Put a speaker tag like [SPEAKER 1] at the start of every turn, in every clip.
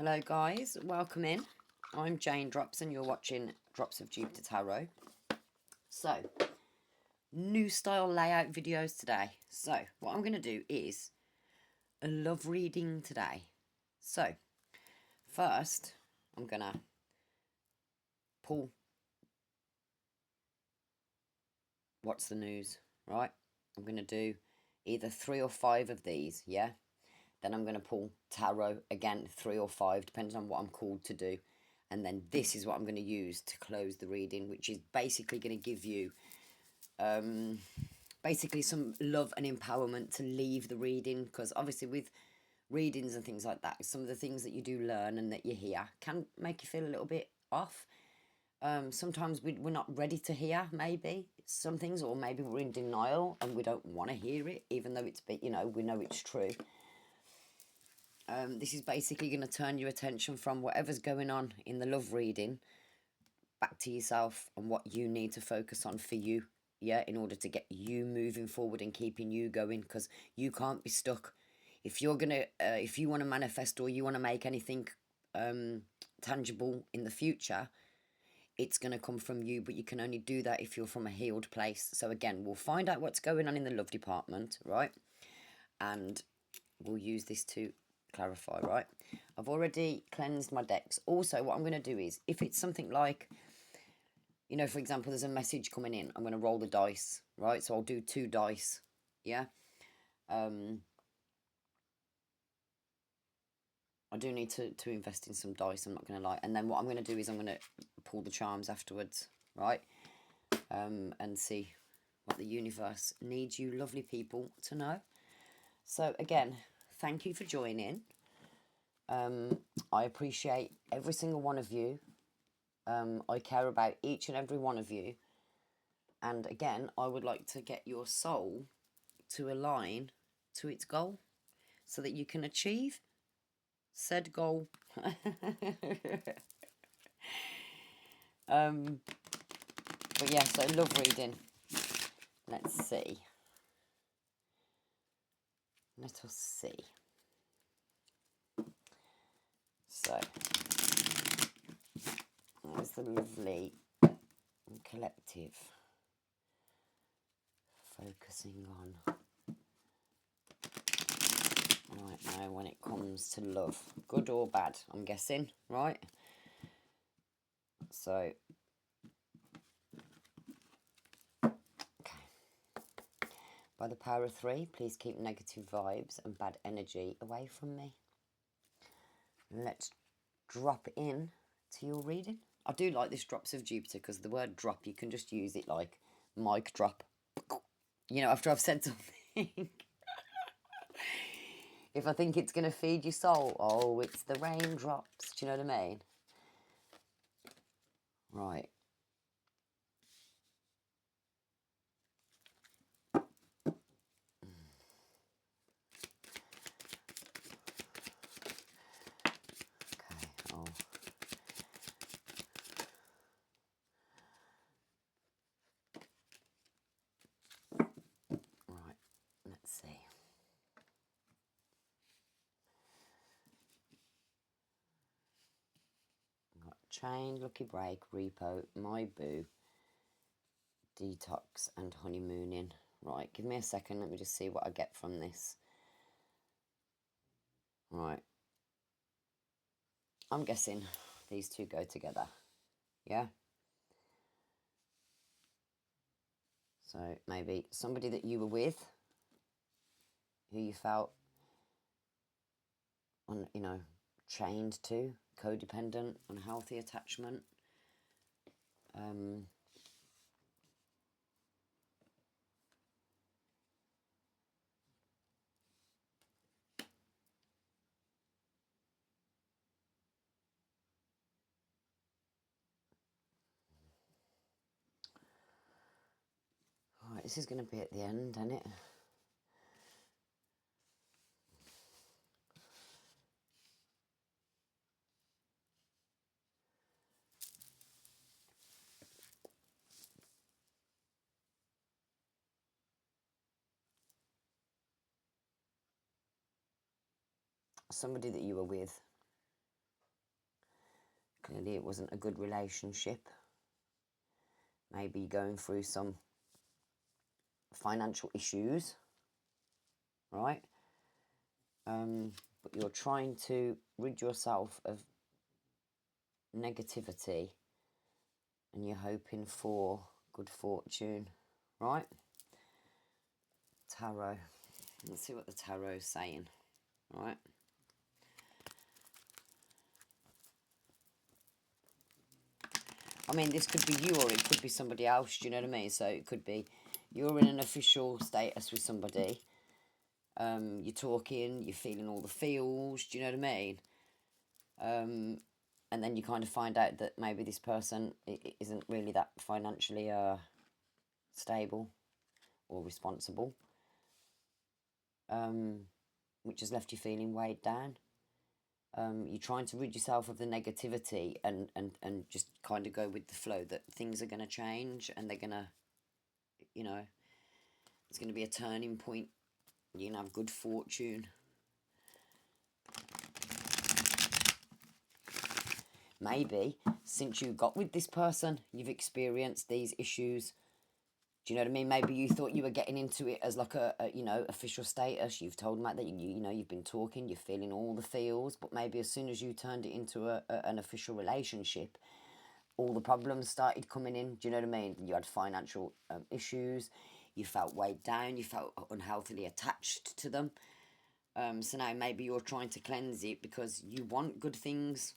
[SPEAKER 1] Hello guys, welcome in. I'm Jane Drops and you're watching Drops of Jupiter Tarot. So, new style layout videos today. So, what I'm going to do is a love reading today. So, first, I'm going to pull what's the news, right? I'm going to do either 3 or 5 of these, yeah? Then I'm going to pull tarot, again 3 or 5, depends on what I'm called to do. And then this is what I'm going to use to close the reading, which is basically going to give you basically some love and empowerment to leave the reading, because obviously with readings and things like that, some of the things that you do learn and that you hear can make you feel a little bit off. Sometimes we're not ready to hear maybe some things, or maybe we're in denial and we don't want to hear it, even though it's, we know it's true. This is basically going to turn your attention from whatever's going on in the love reading back to yourself and what you need to focus on for you, yeah, in order to get you moving forward and keeping you going, because you can't be stuck. If you're gonna, if you want to manifest or you want to make anything tangible in the future, it's going to come from you, but you can only do that if you're from a healed place. So again, we'll find out what's going on in the love department, right? And we'll use this to clarify, right? I've already cleansed my decks. Also, what I'm going to do is, if it's something like, for example, there's a message coming in, I'm going to roll the dice, right? So I'll do 2 dice, yeah? I do need to invest in some dice, I'm not going to lie. And then what I'm going to do is I'm going to pull the charms afterwards, right? And see what the universe needs you lovely people to know. So again, thank you for joining. I appreciate every single one of you. I care about each and every one of you. And again, I would like to get your soul to align to its goal so that you can achieve said goal. But yeah, so love reading. Let's see. Let us see. So, there's the lovely collective focusing on right now when it comes to love. Good or bad, I'm guessing, right? So, okay. By the power of 3, please keep negative vibes and bad energy away from me. Let's drop in to your reading. I do like this Drops of Jupiter because the word drop, you can just use it like mic drop. After I've said something. If I think it's going to feed your soul, oh, it's the raindrops. Do you know what I mean? Right. Okay, oh. Right, let's see. I've got Chain, Lucky Break, Repo, My Boo, Detox and Honeymooning. Right, give me a second, let me just see what I get from this. Right. I'm guessing these two go together. Yeah? So maybe somebody that you were with, who you felt chained to, codependent, unhealthy attachment. Right, this is going to be at the end, isn't it? Somebody that you were with. Clearly it wasn't a good relationship. Maybe going through some financial issues, right? But you're trying to rid yourself of negativity and you're hoping for good fortune, right? Tarot. Let's see what the tarot is saying, right? I mean, this could be you or it could be somebody else, do you know what I mean? So it could be you're in an official status with somebody. You're talking, you're feeling all the feels, do you know what I mean? And then you kind of find out that maybe this person isn't really that financially stable or responsible, which has left you feeling weighed down. You're trying to rid yourself of the negativity and just kind of go with the flow that things are going to change and they're going to, you know, it's going to be a turning point. You're going to have good fortune. Maybe since you got with this person, you've experienced these issues. Do you know what I mean? Maybe you thought you were getting into it as like a you know, official status. You've told them that you know, you've been talking, you're feeling all the feels. But maybe as soon as you turned it into an official relationship, all the problems started coming in. Do you know what I mean? You had financial issues. You felt weighed down. You felt unhealthily attached to them. So now maybe you're trying to cleanse it because you want good things.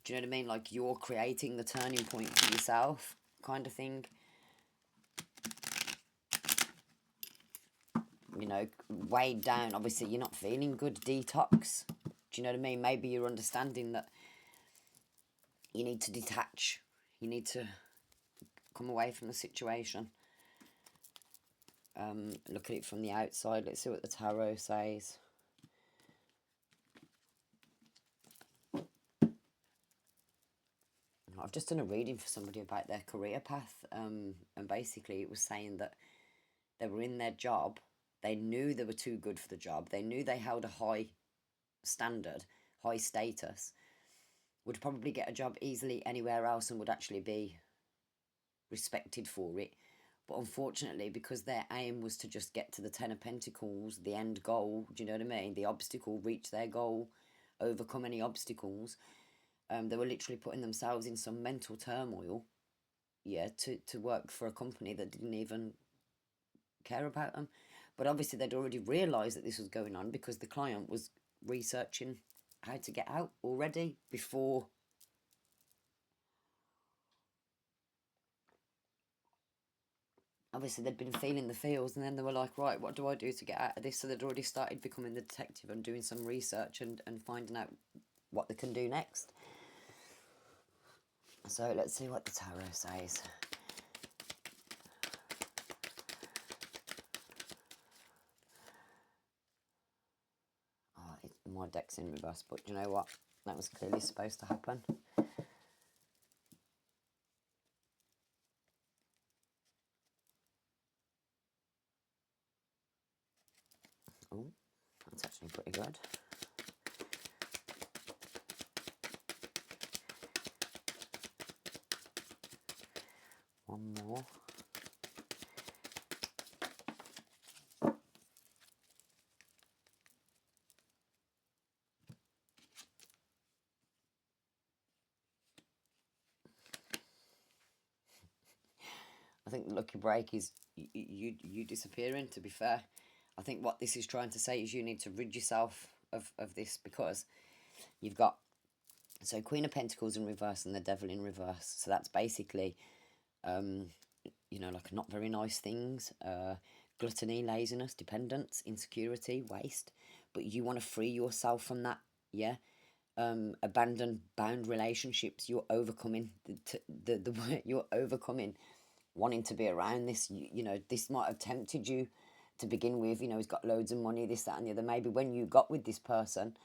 [SPEAKER 1] Do you know what I mean? Like you're creating the turning point for yourself, kind of thing. You know, weighed down. Obviously, you're not feeling good. Detox. Do you know what I mean? Maybe you're understanding that you need to detach. You need to come away from the situation. Look at it from the outside. Let's see what the tarot says. I've just done a reading for somebody about their career path, and basically it was saying that they were in their job. They knew they were too good for the job. They knew they held a high standard, high status, would probably get a job easily anywhere else and would actually be respected for it. But unfortunately, because their aim was to just get to the Ten of Pentacles, the end goal, do you know what I mean? The obstacle, reach their goal, overcome any obstacles. They were literally putting themselves in some mental turmoil, yeah, to work for a company that didn't even care about them. But obviously they'd already realised that this was going on because the client was researching how to get out already before. Obviously they'd been feeling the feels and then they were like, right, what do I do to get out of this? So they'd already started becoming the detective and doing some research and finding out what they can do next. So let's see what the tarot says. Oh, my deck's in reverse, but you know what? That was clearly supposed to happen. Oh, that's actually pretty good. One more. I think the lucky break is you disappearing, to be fair. I think what this is trying to say is you need to rid yourself of this because you've got, so Queen of Pentacles in reverse and the Devil in reverse. So that's basically, you know, like not very nice things. Gluttony, laziness, dependence, insecurity, waste. But you want to free yourself from that, yeah? Abandon bound relationships. You're overcoming you're overcoming wanting to be around this. You know, this might have tempted you to begin with. You know, he's got loads of money, this, that and the other. Maybe when you got with this person,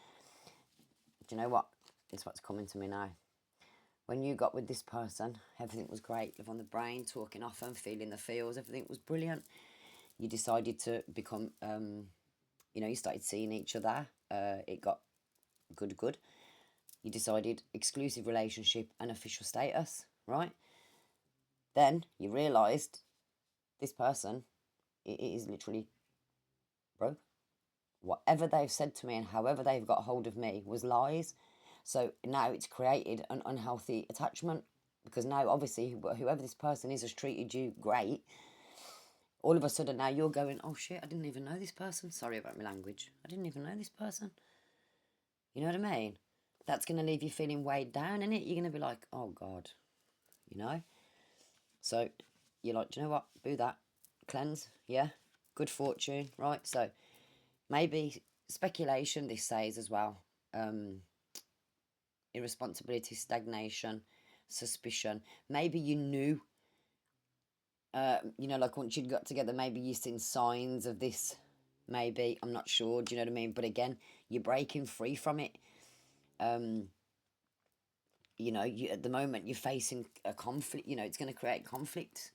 [SPEAKER 1] do you know what? It's what's coming to me now. When you got with this person, everything was great. Live on the brain, talking often, feeling the feels, everything was brilliant. You decided to become, you know, you started seeing each other. It got good. You decided exclusive relationship and official status, right? Then you realised this person it is literally broke. Whatever they've said to me and however they've got hold of me was lies. So now it's created an unhealthy attachment, because now obviously whoever this person is has treated you great. All of a sudden now you're going, oh shit, I didn't even know this person. Sorry about my language. I didn't even know this person. You know what I mean? That's going to leave you feeling weighed down, innit? You're going to be like, oh God, you know? So you're like, do you know what? Boo that. Cleanse, yeah? Good fortune, right? So maybe speculation, this says as well. Irresponsibility, stagnation, suspicion. Maybe you knew, like once you'd got together, maybe you've seen signs of this. Maybe, I'm not sure, do you know what I mean? But again, you're breaking free from it. At the moment you're facing a conflict. It's going to create conflict.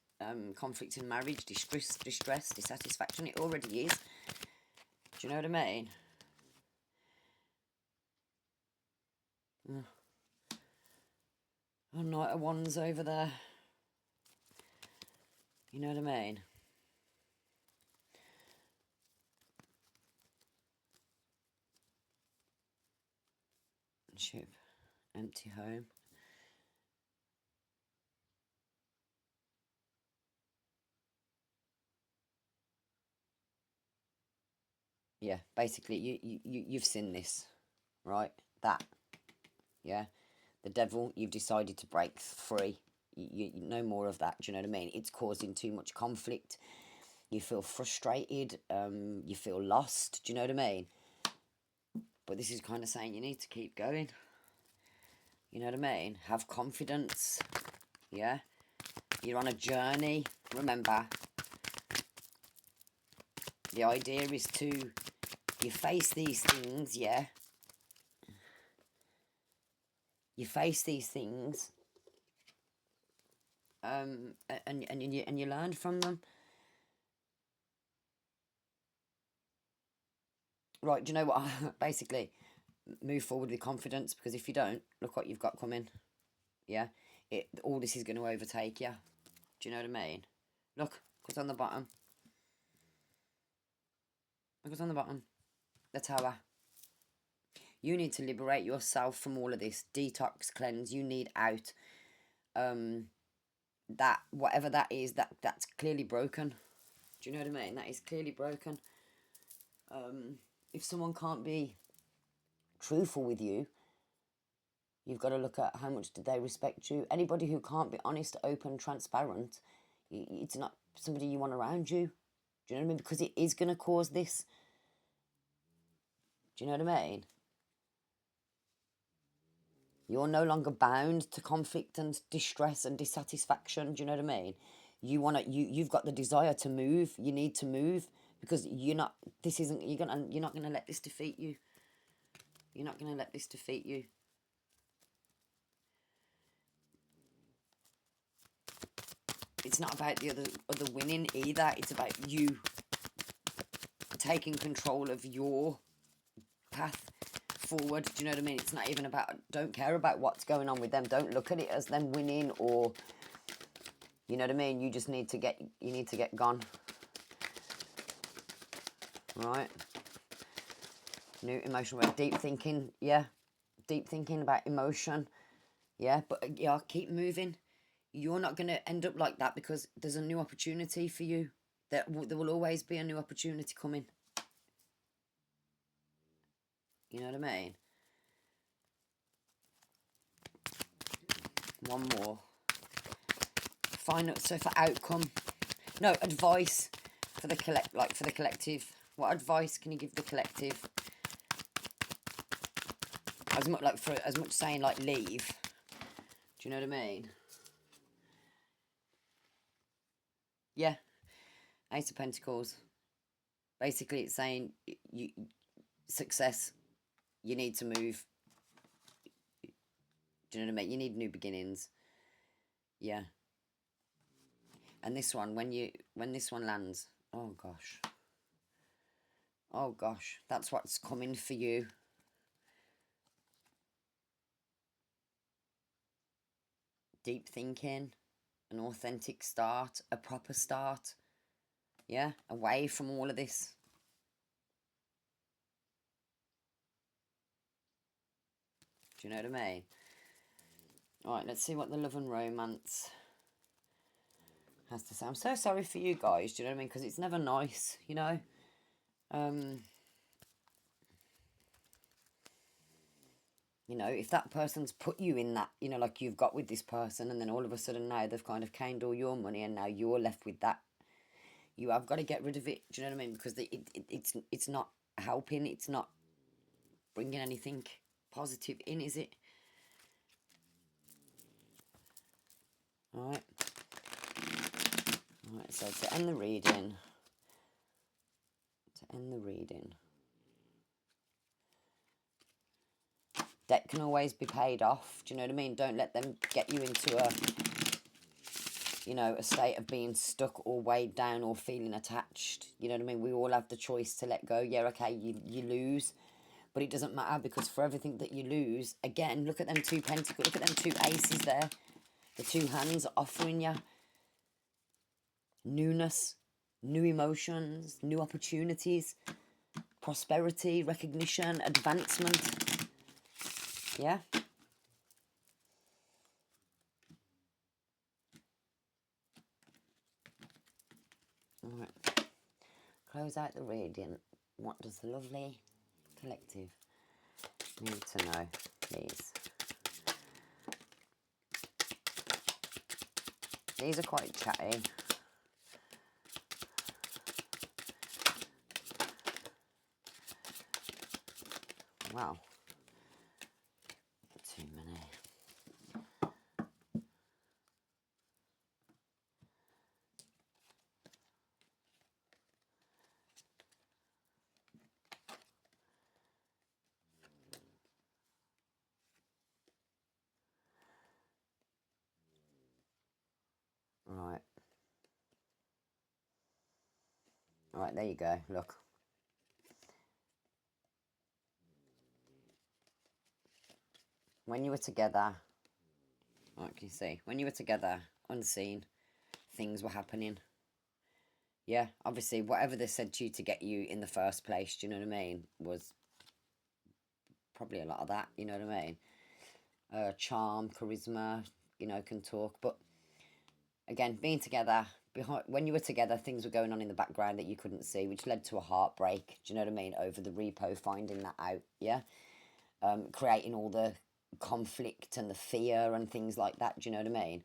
[SPEAKER 1] Conflict in marriage, distress, dissatisfaction. It already is. Do you know what I mean? Oh, Knight of Wands over there. You know what I mean? Ship. Empty home. Yeah, basically you've seen this, right? That, yeah. The devil, you've decided to break free. You no more of that. Do you know what I mean? It's causing too much conflict. You feel frustrated. You feel lost. Do you know what I mean? But this is kind of saying you need to keep going. You know what I mean? Have confidence. Yeah? You're on a journey. Remember, the idea is to, you face these things, yeah? You face these things, and you learn from them. Right, do you know what? Basically, move forward with confidence, because if you don't, look what you've got coming. Yeah? All this is going to overtake you. Do you know what I mean? Look, what's on the bottom. Look what's on the bottom. The Tower. You need to liberate yourself from all of this. Detox, cleanse. You need out. That, whatever that is, that's clearly broken. Do you know what I mean? That is clearly broken. If someone can't be truthful with you, you've got to look at how much do they respect you. Anybody who can't be honest, open, transparent, it's not somebody you want around you. Do you know what I mean? Because it is going to cause this. Do you know what I mean? You're no longer bound to conflict and distress and dissatisfaction. Do you know what I mean? You've got the desire to move. You need to move, because you're not gonna let this defeat you. You're not gonna let this defeat you. It's not about the other winning either. It's about you taking control of your path forward. Do you know what I mean? It's not even about, don't care about what's going on with them. Don't look at it as them winning, or, you know what I mean? You just need to get gone. Right? New emotional work, deep thinking, yeah. Deep thinking about emotion, yeah. But yeah, keep moving. You're not going to end up like that, because there's a new opportunity for you. There will always be a new opportunity coming. You know what I mean? One more. Final. So for outcome, no advice for the collective. What advice can you give the collective? As much saying like leave. Do you know what I mean? Yeah. Ace of Pentacles. Basically, it's saying success. You need to move. Do you know what I mean? You need new beginnings. Yeah. And this one, when this one lands, oh gosh. Oh gosh, that's what's coming for you. deep thinking, an authentic start, a proper start. Yeah, away from all of this. Do you know what I mean? Right, let's see what the love and romance has to say. I'm so sorry for you guys, do you know what I mean? Because it's never nice, you know? You know, if that person's put you in that, you know, like you've got with this person, and then all of a sudden now they've kind of caned all your money, and now you're left with that, you have got to get rid of it. Do you know what I mean? Because it's not helping. It's not bringing anything positive in, is it? All right. All right. So to end the reading. Debt can always be paid off. Do you know what I mean? Don't let them get you into a, you know, a state of being stuck or weighed down or feeling attached. You know what I mean? We all have the choice to let go. Yeah, okay, you lose, but it doesn't matter, because for everything that you lose, again, look at them two pentacles, look at them two aces there. The two hands offering you newness, new emotions, new opportunities, prosperity, recognition, advancement. Yeah? All right. Close out the reading. What does the lovely collective need to know, please? These are quite chatty. Wow. Too many. Right. Right, there you go. Look. When you were together, like you see, when you were together, unseen, things were happening. Yeah, obviously, whatever they said to you to get you in the first place, do you know what I mean, was probably a lot of that, you know what I mean? Charm, charisma, you know, can talk. But again, being together, when you were together, things were going on in the background that you couldn't see, which led to a heartbreak, do you know what I mean, over the repo, finding that out, yeah? Creating all the conflict and the fear and things like that, do you know what I mean?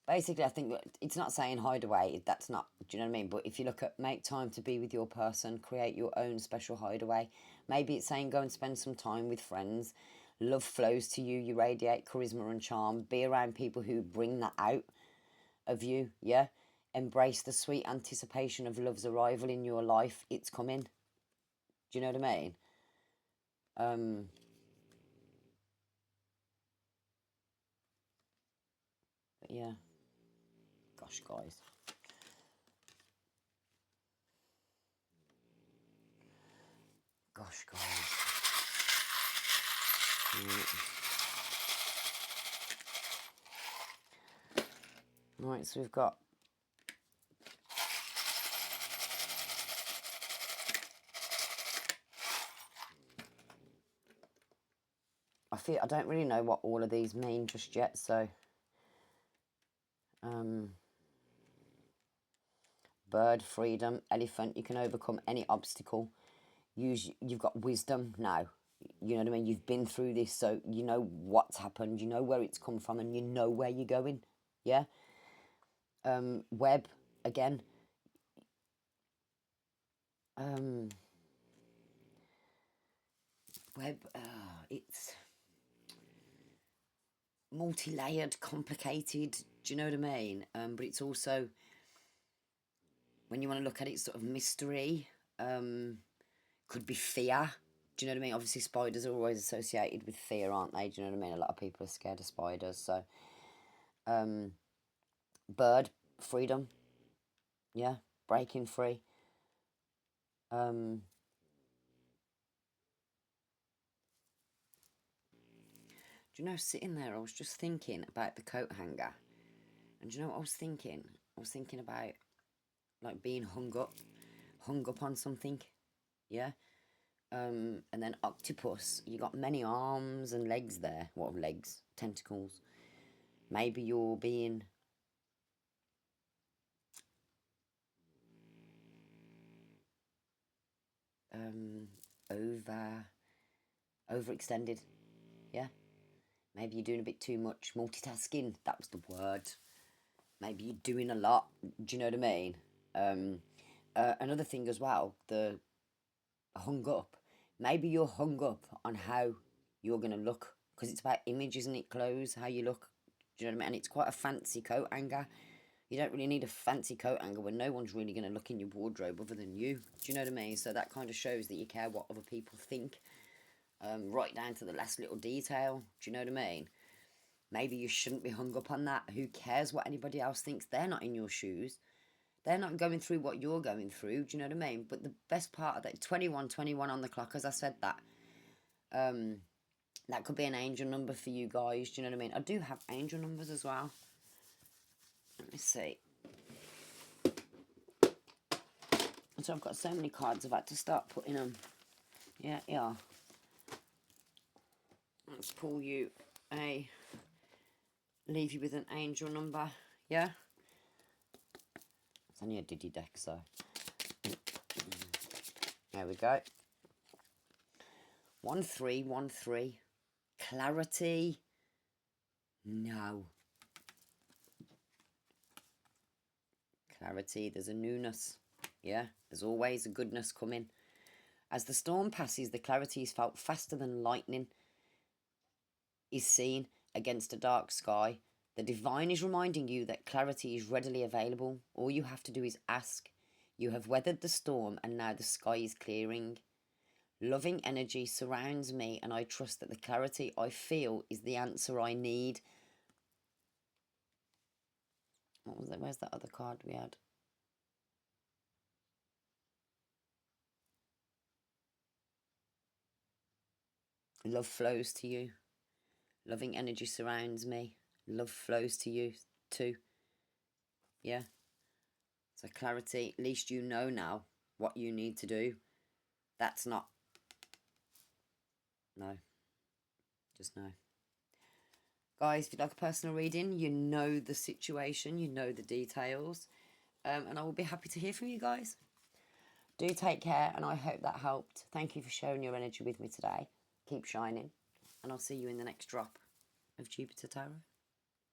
[SPEAKER 1] Basically, I think it's not saying hide away. That's not, do you know what I mean? But if you look at make time to be with your person, create your own special hideaway. Maybe it's saying go and spend some time with friends. Love flows to you. You radiate charisma and charm. Be around people who bring that out of you. Yeah. Embrace the sweet anticipation of love's arrival in your life. It's coming. Do you know what I mean? But yeah. Gosh, guys. Gosh, guys. Right, so we've got I don't really know what all of these mean just yet, so bird, freedom, elephant, you can overcome any obstacle. You've got wisdom now. You know what I mean? You've been through this, so you know what's happened, you know where it's come from, and you know where you're going. Yeah. Web again. Web, it's multi-layered, complicated, do you know what I mean? But it's also, when you want to look at it, sort of mystery, could be fear. Do you know what I mean? Obviously, spiders are always associated with fear, aren't they? Do you know what I mean? A lot of people are scared of spiders. So, bird, freedom. Yeah, breaking free. Do you know, sitting there, I was just thinking about the coat hanger. And do you know what I was thinking? I was thinking about like being hung up on something. Yeah. And then octopus, you got many arms and legs there. What legs? Tentacles. Maybe you're being um over overextended. Yeah. Maybe you're doing a bit too much multitasking. That was the word. Maybe you're doing a lot. Do you know what I mean? Um, another thing as well, the hung up. Maybe you're hung up on how you're gonna look because it's about image, isn't it? Clothes, how you look. Do you know what I mean? And it's quite a fancy coat hanger. You don't really need a fancy coat hanger when no one's really gonna look in your wardrobe other than you. Do you know what I mean? So that kind of shows that you care what other people think, right down to the last little detail. Do you know what I mean? Maybe you shouldn't be hung up on that. Who cares what anybody else thinks? They're not in your shoes. They're not going through what you're going through. Do you know what I mean? But the best part of that, 21 on the clock, as I said that. Um, that could be an angel number for you guys. Do you know what I mean? I do have angel numbers as well. Let me see. So I've got so many cards, I've had to start putting them. Yeah, yeah. Let's pull you leave you with an angel number. Yeah? It's only a diddy deck, so. There we go. 1313. Clarity. No. Clarity. There's a newness. Yeah? There's always a goodness coming. As the storm passes, the clarity is felt faster than lightning is seen against a dark sky. The divine is reminding you that clarity is readily available. All you have to do is ask. You have weathered the storm and now the sky is clearing. Loving energy surrounds me and I trust that the clarity I feel is the answer I need. What was it? Where's that other card we had? Love flows to you. Loving energy surrounds me. Love flows to you too. Yeah. So clarity, at least you know now what you need to do. That's not... No. Just no. Guys, if you'd like a personal reading, you know the situation, you know the details. And I will be happy to hear from you guys. Do take care, and I hope that helped. Thank you for sharing your energy with me today. Keep shining, and I'll see you in the next drop of Jupiter Tarot.